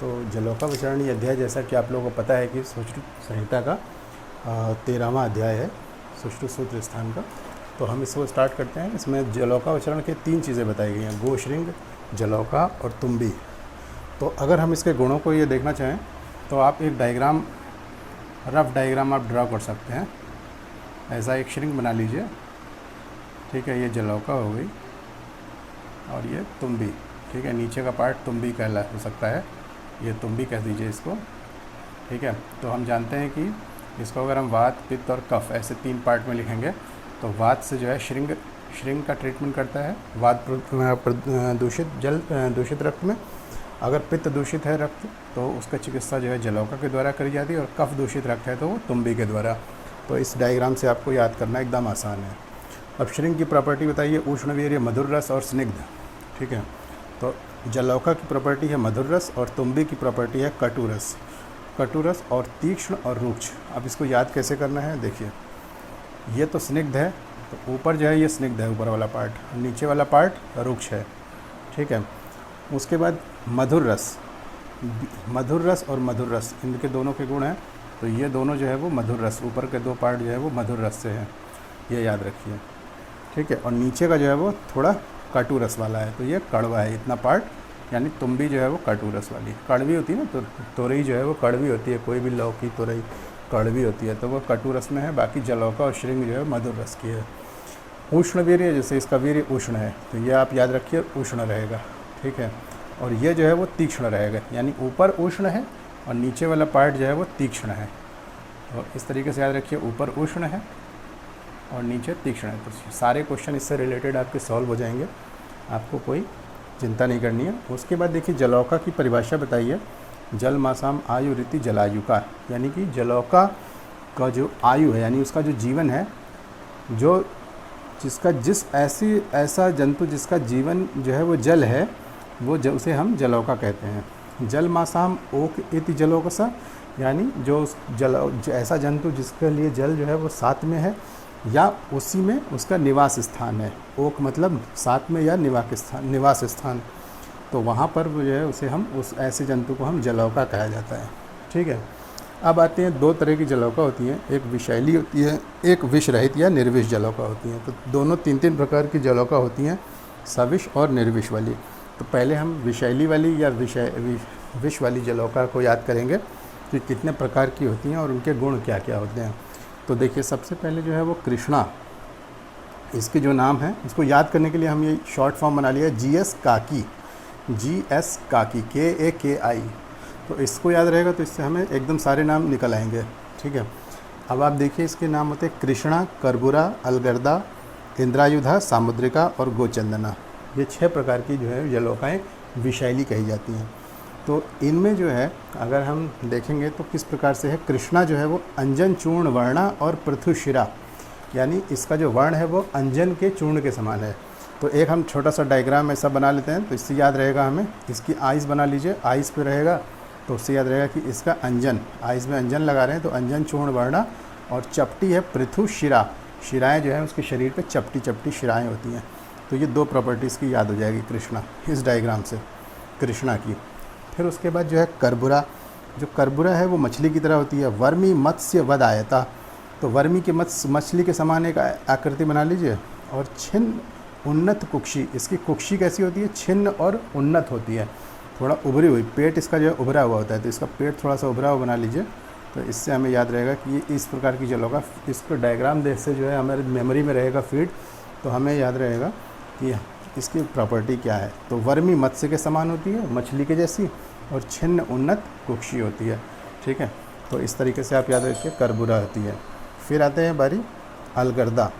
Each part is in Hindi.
तो जलौकावचरण ये अध्याय, जैसा कि आप लोगों को पता है कि सुश्रुत संहिता का 13वां अध्याय है, सुश्रुत सूत्र स्थान का। तो हम इसको स्टार्ट करते हैं। इसमें जलौकावचरण के 3 चीज़ें बताई गई हैं, गोश्रिंग, जलौका और तुम्बी। तो अगर हम इसके गुणों को ये देखना चाहें तो आप एक डायग्राम, रफ डायग्राम आप ड्रा कर सकते हैं। ऐसा एक श्रिंग बना लीजिए, ठीक है। ये जलौका हो गई और ये तुम्बी, ठीक है। नीचे का पार्ट तुम्बी कहला हो सकता है, ये तुम्बी कह दीजिए इसको, ठीक है। तो हम जानते हैं कि इसको अगर हम वात, पित्त और कफ ऐसे 3 पार्ट में लिखेंगे तो वात से जो है श्रिंग का ट्रीटमेंट करता है, वात दूषित जल दूषित रक्त में। अगर पित्त दूषित है रक्त तो उसका चिकित्सा जो है जलौका के द्वारा करी जाती है, और कफ दूषित रक्त है तो वो तुम्बी के द्वारा। तो इस डायग्राम से आपको याद करना एकदम आसान है। अब श्रिंग की प्रॉपर्टी बताइए, उष्णवीर्य, मधुर रस और स्निग्ध, ठीक है। तो जलौका की प्रॉपर्टी है मधुर रस और तुम्बी की प्रॉपर्टी है कटुरस। कटुरस और तीक्ष्ण और रुक्ष। अब इसको याद कैसे करना है, देखिए। ये तो स्निग्ध है, तो ऊपर जो है ये स्निग्ध है, ऊपर वाला पार्ट, नीचे वाला पार्ट रुक्ष है, ठीक है। उसके बाद मधुर रस, मधुर रस और मधुर रस, इनके दोनों के गुण हैं। तो ये दोनों जो है वो मधुर रस, ऊपर के 2 पार्ट जो है वो मधुर रस से हैं, ये याद रखिए, ठीक है। और नीचे का जो है वो थोड़ा कटु रस वाला है, तो ये कड़वा है इतना पार्ट, यानी तुम्बी जो है वो कटु रस वाली। कड़वी होती है ना, तो तोरई जो है वो कड़वी होती है, कोई भी लौकी तोरई कड़वी होती है, तो वो कटु रस में है। बाकी जलौका और श्रिंग जो है मधुर रस की है। उष्ण वीर्य, जैसे इसका वीर्य उष्ण है तो ये आप याद रखिए उष्ण रहेगा, ठीक है। और ये जो है वो तीक्ष्ण रहेगा, यानी ऊपर उष्ण है और नीचे वाला पार्ट जो है वो तीक्ष्ण है। तो इस तरीके से याद रखिए, ऊपर उष्ण है और नीचे तीक्ष्ण है। तो सारे क्वेश्चन इससे रिलेटेड आपके सॉल्व हो जाएंगे, आपको कोई चिंता नहीं करनी है। उसके बाद देखिए जलौका की परिभाषा बताइए। जल मासाम आयु रीति जलायु का, यानी कि जलौका का जो आयु है, यानी उसका जो जीवन है, जो जिसका ऐसा जंतु जिसका जीवन जो है वो जल है, वो उसे हम जलौका कहते हैं। जल मासाम ओक इति जलौकसा, यानी जो ऐसा जंतु जिसके लिए जल जो है वो साथ में है या उसी में उसका निवास स्थान है। ओक मतलब साथ में या निवास स्थान, तो वहाँ पर जो है उसे हम उस ऐसे जंतु को हम जलौका कहा जाता है, ठीक है। अब आते हैं 2 तरह की जलौका होती हैं, एक विषैली होती है, एक विष रहित या निर्विष जलौका होती हैं। तो दोनों 3-3 प्रकार की जलौका होती हैं, सविष और निर्विष वाली। तो पहले हम विषैली वाली या विष वाली जलौका को याद करेंगे कि कितने प्रकार की होती हैं और उनके गुण क्या क्या होते हैं। तो देखिए सबसे पहले जो है वो कृष्णा, इसके जो नाम है इसको याद करने के लिए हम ये शॉर्ट फॉर्म बना लिया, GS काकी, GS काकी, KAKI। तो इसको याद रहेगा तो इससे हमें एकदम सारे नाम निकल आएंगे, ठीक है। अब आप देखिए इसके नाम होते हैं कृष्णा, करबुरा, अलगर्दा, इंद्रायुधा, सामुद्रिका और गोचंदना। ये 6 प्रकार की जो है जलौकाएँ विषैली कही जाती हैं। तो इनमें जो है अगर हम देखेंगे तो किस प्रकार से है, कृष्णा जो है वो अंजन, चूर्ण, वर्णा और पृथुशिरा, यानी इसका जो वर्ण है वो अंजन के चूर्ण के समान है। तो एक हम छोटा सा डायग्राम ऐसा बना लेते हैं, तो इससे याद रहेगा हमें। इसकी आइज़ बना लीजिए, आइज़ पे रहेगा तो उससे याद रहेगा कि इसका अंजन, आइज़ में अंजन लगा रहे हैं तो अंजन, चूर्ण, वर्णा, और चपटी है पृथुशिरा, शिराएँ जो है उसके शरीर पर चपटी चपटी शिराएँ होती हैं। तो ये 2 प्रॉपर्टीज़ की याद हो जाएगी कृष्णा इस डायग्राम से, कृष्णा की। फिर उसके बाद जो है करबुरा, जो करबुरा है वो मछली की तरह होती है। वर्मी मत्स्य वद आयता, तो वर्मी के मछली के समान एक आकृति बना लीजिए। और छिन्न उन्नत कुक्षी, इसकी कुक्षी कैसी होती है, छिन्न और उन्नत होती है, थोड़ा उभरी हुई, पेट इसका जो है उभरा हुआ होता है, तो इसका पेट थोड़ा सा उभरा हुआ बना लीजिए। तो इससे हमें याद रहेगा कि ये इस प्रकार की जलौका, इसको डायग्राम देख से जो है हमारे मेमोरी में रहेगा फीड, तो हमें याद रहेगा कि इसकी प्रॉपर्टी क्या है। तो वर्मी मत्स्य के समान होती है, मछली के जैसी, और छिन्न उन्नत कुक्षी होती है, ठीक है। तो इस तरीके से आप याद रखिए करबुरा होती है। फिर आते हैं बारी अलगर्दा।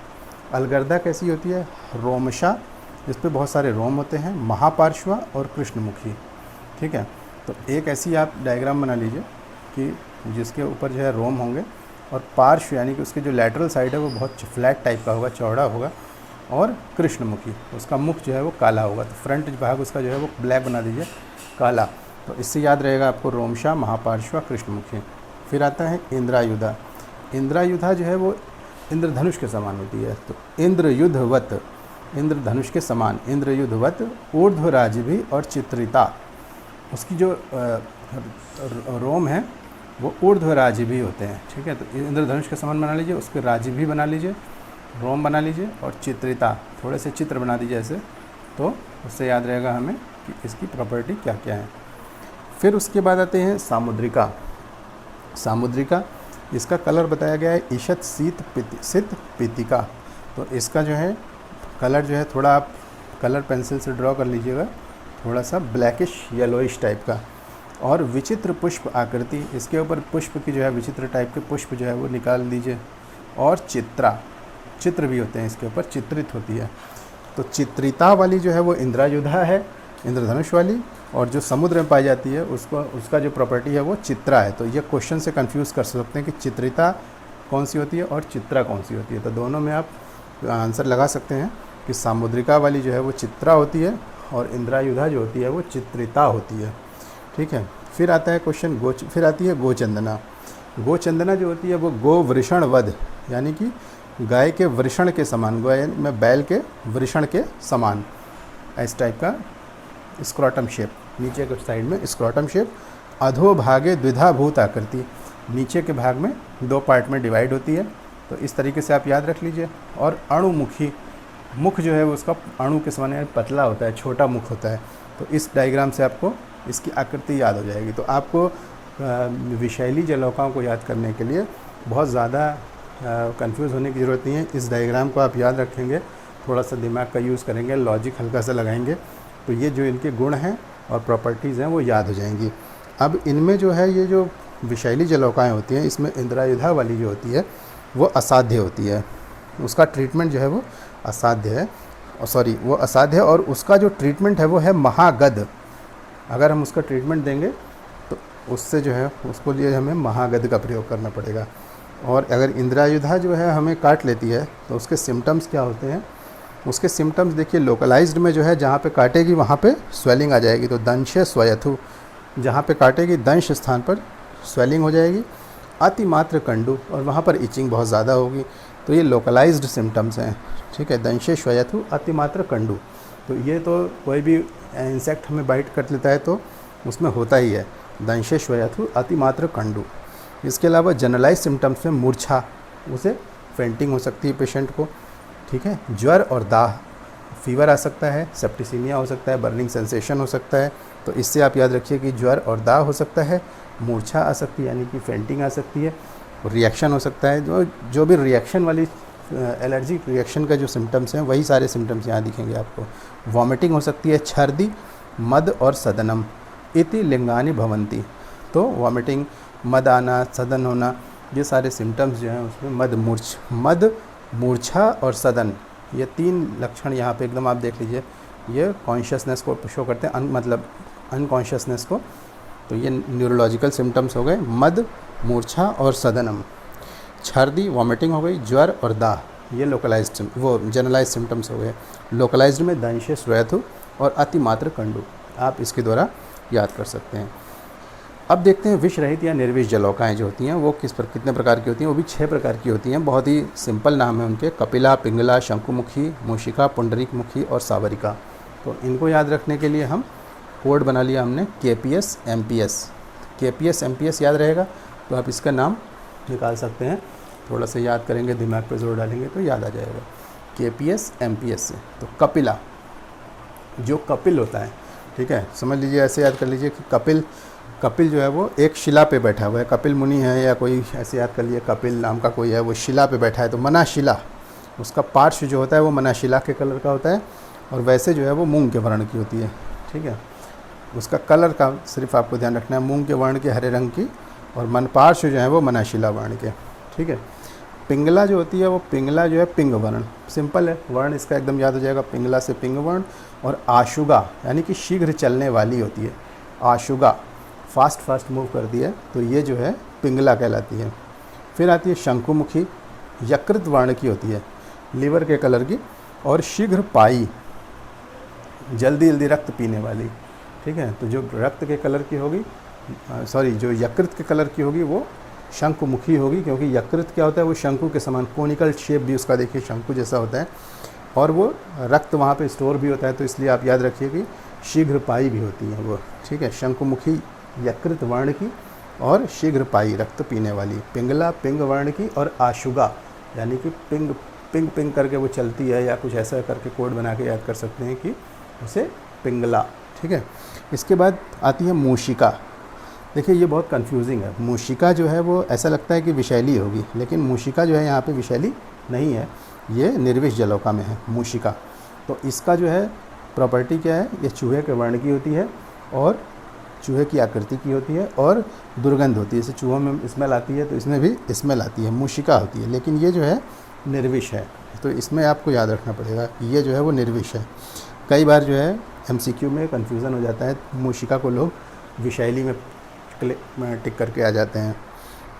अलगर्दा कैसी होती है, रोमशा, जिस पे बहुत सारे रोम होते हैं, महापार्श्वा और कृष्णमुखी, ठीक है। तो एक ऐसी आप डायग्राम बना लीजिए कि जिसके ऊपर जो है रोम होंगे, और पार्श्व यानी कि उसके जो लैटरल साइड है वो बहुत फ्लैट टाइप का होगा, चौड़ा होगा, और कृष्णमुखी, उसका मुख जो है वो काला होगा। तो फ्रंट भाग उसका जो है वो ब्लैक बना दीजिए, काला। तो इससे याद रहेगा आपको रोमशा, महापार्श्वा, कृष्णमुखी। फिर आता है इंद्रायुधा। इंद्रायुधा जो है वो इंद्रधनुष के समान होती है। तो इंद्रयुधवत, इंद्रधनुष के समान, इंद्रयुधवत, ऊर्ध्वराजिभी और चित्रिता। उसकी जो रोम है वो ऊर्ध्वराजीभी होते हैं, ठीक है। तो इंद्रधनुष के समान बना लीजिए, उसके राजीभी बना लीजिए, रोम बना लीजिए और चित्रिता, थोड़े से चित्र बना दीजिए ऐसे, तो उससे याद रहेगा हमें कि इसकी प्रॉपर्टी क्या क्या है। फिर उसके बाद आते हैं सामुद्रिका। सामुद्रिका, इसका कलर बताया गया है ईशत सित पीतिका। तो इसका जो है कलर जो है, थोड़ा आप कलर पेंसिल से ड्रॉ कर लीजिएगा, थोड़ा सा ब्लैकिश येलोइश टाइप का। और विचित्र पुष्प आकृति, इसके ऊपर पुष्प की जो है विचित्र टाइप के पुष्प जो है वो निकाल दीजिए। और चित्रा, चित्र भी होते हैं इसके ऊपर, चित्रित होती है। तो चित्रिता वाली जो है वो इंद्रायुधा है, इंद्रधनुष वाली, और जो समुद्र में पाई जाती है उसका जो प्रॉपर्टी है वो चित्रा है। तो ये क्वेश्चन से कंफ्यूज कर सकते हैं कि चित्रिता कौन सी होती है और चित्रा कौन सी होती है। तो दोनों में आप आंसर लगा सकते हैं कि सामुद्रिका वाली जो है वो चित्रा होती है और इंद्रायुधा जो होती है वो चित्रिता होती है, ठीक है। फिर आता है क्वेश्चन फिर आती है गोचंदना। गोचंदना जो होती है वो गो वृषण वध, यानी कि गाय के वृषण के समान, गाय में बैल के वृषण के समान, इस टाइप का स्क्रॉटम शेप, नीचे के साइड में स्क्रॉटम शेप। अधोभागे द्विधा भूत आकृति, नीचे के भाग में दो पार्ट में डिवाइड होती है। तो इस तरीके से आप याद रख लीजिए। और अणुमुखी, मुख जो है वो उसका अणु के समान पतला होता है, छोटा मुख होता है। तो इस डायग्राम से आपको इसकी आकृति याद हो जाएगी। तो आपको विषैली जलौकाओं को याद करने के लिए बहुत ज़्यादा कंफ्यूज होने की ज़रूरत नहीं है। इस डायग्राम को आप याद रखेंगे, थोड़ा सा दिमाग का यूज़ करेंगे, लॉजिक हल्का सा लगाएंगे, तो ये जो इनके गुण हैं और प्रॉपर्टीज़ हैं वो याद हो जाएंगी। अब इनमें जो है ये जो विषैली जलौकाएँ होती हैं, इसमें इंद्रायुधा वाली जो होती है वो असाध्य होती है, उसका ट्रीटमेंट जो है वो असाध्य है, वो असाध्य है। और उसका जो ट्रीटमेंट है वो है महागद। अगर हम उसका ट्रीटमेंट देंगे तो उससे जो है उसको लिए हमें महागद का प्रयोग करना पड़ेगा। और अगर इंद्रायुधा जो है हमें काट लेती है तो उसके सिम्टम्स क्या होते हैं, उसके सिम्टम्स देखिए, लोकलाइज्ड में जो है जहाँ पे काटेगी वहाँ पे स्वेलिंग आ जाएगी। तो दंशे स्वयथु, जहाँ पे काटेगी दंश स्थान पर स्वेलिंग हो जाएगी। अतिमात्र कंडु, और वहाँ पर इचिंग बहुत ज़्यादा होगी। तो ये लोकलाइज्ड सिम्टम्स हैं, ठीक है। दंशे स्वयथु अतिमात्र कंडु, तो ये तो कोई भी इंसेक्ट हमें बाइट कर लेता है तो उसमें होता ही है, दंशे स्वयथु अतिमात्र कंडु। इसके अलावा जनरलाइज सिम्टम्स में मूर्छा, उसे फेंटिंग हो सकती है पेशेंट को, ठीक है। ज्वर और दाह, फीवर आ सकता है, सेप्टिसीमिया हो सकता है, बर्निंग सेंसेशन हो सकता है। तो इससे आप याद रखिए कि ज्वर और दाह हो सकता है, मूर्छा आ सकती है यानी कि फेंटिंग आ सकती है, रिएक्शन हो सकता है। जो भी रिएक्शन वाली एलर्जिक रिएक्शन का जो सिम्टम्स हैं वही सारे सिम्टम्स यहाँ दिखेंगे आपको। वॉमिटिंग हो सकती है, छर्दी, मद और सदनम इति लिंगानि भवंती। तो वॉमिटिंग, मद आना, सदन होना, ये सारे सिम्टम्स जो हैं उसमें मद, मूर्छा और सदन, ये तीन लक्षण यहाँ पे एकदम आप देख लीजिए, ये कॉन्शियसनेस को शो करते हैं, मतलब अनकॉन्शियसनेस को। तो ये न्यूरोलॉजिकल सिम्टम्स हो गए, मद, मूर्छा और सदनम। छर्दी, वॉमिटिंग हो गई, ज्वर और दाह, ये लोकलाइज्ड वो जनरलाइज सिम्टम्स हो गए। लोकलाइज्ड में दंशे स्वयथु और अतिमात्र कंडु, आप इसके द्वारा याद कर सकते हैं। अब देखते हैं विष रहित या निर्विष जलौकाएँ जो होती हैं वो कितने प्रकार की होती हैं। वो भी 6 प्रकार की होती हैं, बहुत ही सिंपल नाम है उनके, कपिला, पिंगला, शंकुमुखी, मूषिका, पुंडरीक मुखी और सावरिका। तो इनको याद रखने के लिए हम कोड बना लिया हमने KPS MPS। KPS MPS याद रहेगा तो आप इसका नाम निकाल सकते हैं, थोड़ा सा याद करेंगे, दिमाग पे जोर डालेंगे तो याद आ जाएगा। KPS MPS से तो कपिला, जो कपिल होता है, ठीक है, समझ लीजिए, ऐसे याद कर लीजिए कि कपिल जो है वो एक शिला पे बैठा हुआ है, कपिल मुनि है या कोई ऐसे याद कर लिए, कपिल नाम का कोई है, वो शिला पे बैठा है। तो मनाशिला, उसका पार्श्व जो होता है वो मनाशिला के कलर का होता है, और वैसे जो है वो मूंग के वर्ण की होती है, ठीक है। उसका कलर का सिर्फ आपको ध्यान रखना है, मूंग के वर्ण के हरे रंग की, और मन पार्श्व जो है वो मनाशिला वर्ण के, ठीक है। पिंगला जो होती है वो पिंगला जो है पिंग वर्ण, सिंपल है, वर्ण इसका एकदम याद हो जाएगा, पिंगला से पिंग वर्ण। और आशुगा यानी कि शीघ्र चलने वाली होती है, आशुगा फास्ट मूव करती है, तो ये जो है पिंगला कहलाती है। फिर आती है शंकुमुखी, यकृत वर्ण की होती है, लीवर के कलर की, और शीघ्र पाई, जल्दी रक्त पीने वाली, ठीक है। तो जो रक्त के कलर की होगी, जो यकृत के कलर की होगी वो शंकुमुखी होगी, क्योंकि यकृत क्या होता है वो शंकु के समान, कोनिकल शेप भी उसका देखिए शंकु जैसा होता है, और वो रक्त वहाँ पे स्टोर भी होता है। तो इसलिए आप याद रखिए कि शीघ्रपाई भी होती हैं वो, ठीक है। शंकुमुखी यकृत वर्ण की और शीघ्रपाई रक्त पीने वाली, पिंगला पिंग वर्ण की और आशुगा यानी कि पिंग पिंग पिंग करके वो चलती है, या कुछ ऐसा करके कोड बना के याद कर सकते हैं कि उसे पिंगला, ठीक है। इसके बाद आती है मूषिका। देखिए ये बहुत कंफ्यूजिंग है। मूषिका जो है वो ऐसा लगता है कि विषैली होगी, लेकिन मूषिका जो है यहाँ पे विषैली नहीं है, ये निर्विष जलौका में है मूषिका। तो इसका जो है प्रॉपर्टी क्या है, ये चूहे के वर्ण की होती है और चूहे की आकृति की होती है और दुर्गंध होती है। जैसे चूहों में स्मेल आती है तो इसमें भी स्मेल आती है, मूषिका होती है। लेकिन ये जो है निर्विष है, तो इसमें आपको याद रखना पड़ेगा कि ये जो है वो निर्विष है। कई बार जो है MCQ में कन्फ्यूज़न हो जाता है, मूषिका को लोग विषैली में टिक करके आ जाते हैं।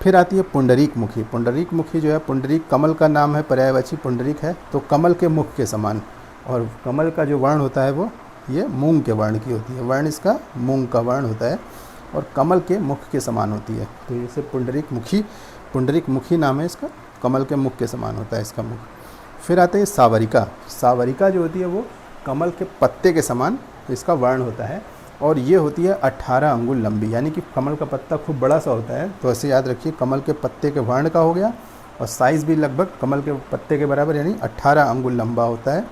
फिर आती है पुंडरीक मुखी। पुंडरीक मुखी जो है, पुंडरीक कमल का नाम है, पर्यायवाची पुंडरीक है, तो कमल के मुख के समान, और कमल का जो वर्ण होता है वो ये मूंग के वर्ण की होती है, वर्ण इसका मूंग का वर्ण होता है और कमल के मुख के समान होती है, तो इसे पुंडरीक मुखी नाम है इसका, कमल के मुख के समान होता है इसका मुख। फिर आते हैं सावरिका। सावरिका जो होती है वो कमल के पत्ते के समान इसका वर्ण होता है और ये होती है 18 अंगुल लंबी, यानी कि कमल का पत्ता खूब बड़ा सा होता है, तो ऐसे याद रखिए कमल के पत्ते के वर्ण का हो गया और साइज़ भी लगभग कमल के पत्ते के बराबर, यानी 18 अंगुल लंबा होता है,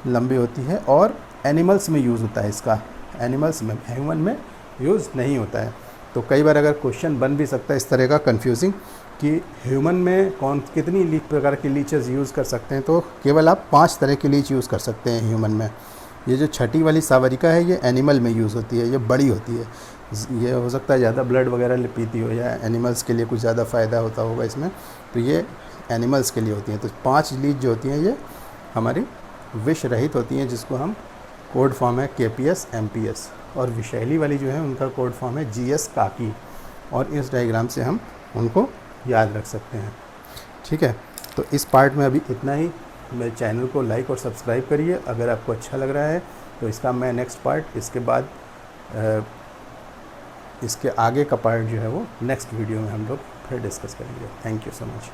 लंबी होती है। और एनिमल्स में यूज़ होता है इसका, एनिमल्स में, ह्यूमन में यूज़ नहीं होता है। तो कई बार अगर क्वेश्चन बन भी सकता है इस तरह का कन्फ्यूजिंग कि ह्यूमन में कितनी प्रकार की लीचेस यूज़ कर सकते हैं, तो केवल आप 5 तरह की लीच यूज़ कर सकते हैं ह्यूमन में। ये जो छठी वाली सावरिका है ये एनिमल में यूज़ होती है, ये बड़ी होती है, ये हो सकता है ज़्यादा ब्लड वगैरह पीती हो या एनिमल्स के लिए कुछ ज़्यादा फ़ायदा होता होगा इसमें, तो ये एनिमल्स के लिए होती हैं। तो 5 लीच जो होती हैं ये हमारी विष रहित होती हैं, जिसको हम कोड फॉर्म है KPS MPS, और विषैली वाली जो है उनका कोड फॉर्म है GS काकी, और इस डायग्राम से हम उनको याद रख सकते हैं, ठीक है। तो इस पार्ट में अभी इतना ही। मेरे चैनल को लाइक और सब्सक्राइब करिए अगर आपको अच्छा लग रहा है, तो इसका मैं नेक्स्ट पार्ट, इसके बाद इसके आगे का पार्ट जो है वो नेक्स्ट वीडियो में हम लोग फिर डिस्कस करेंगे। Thank you so much.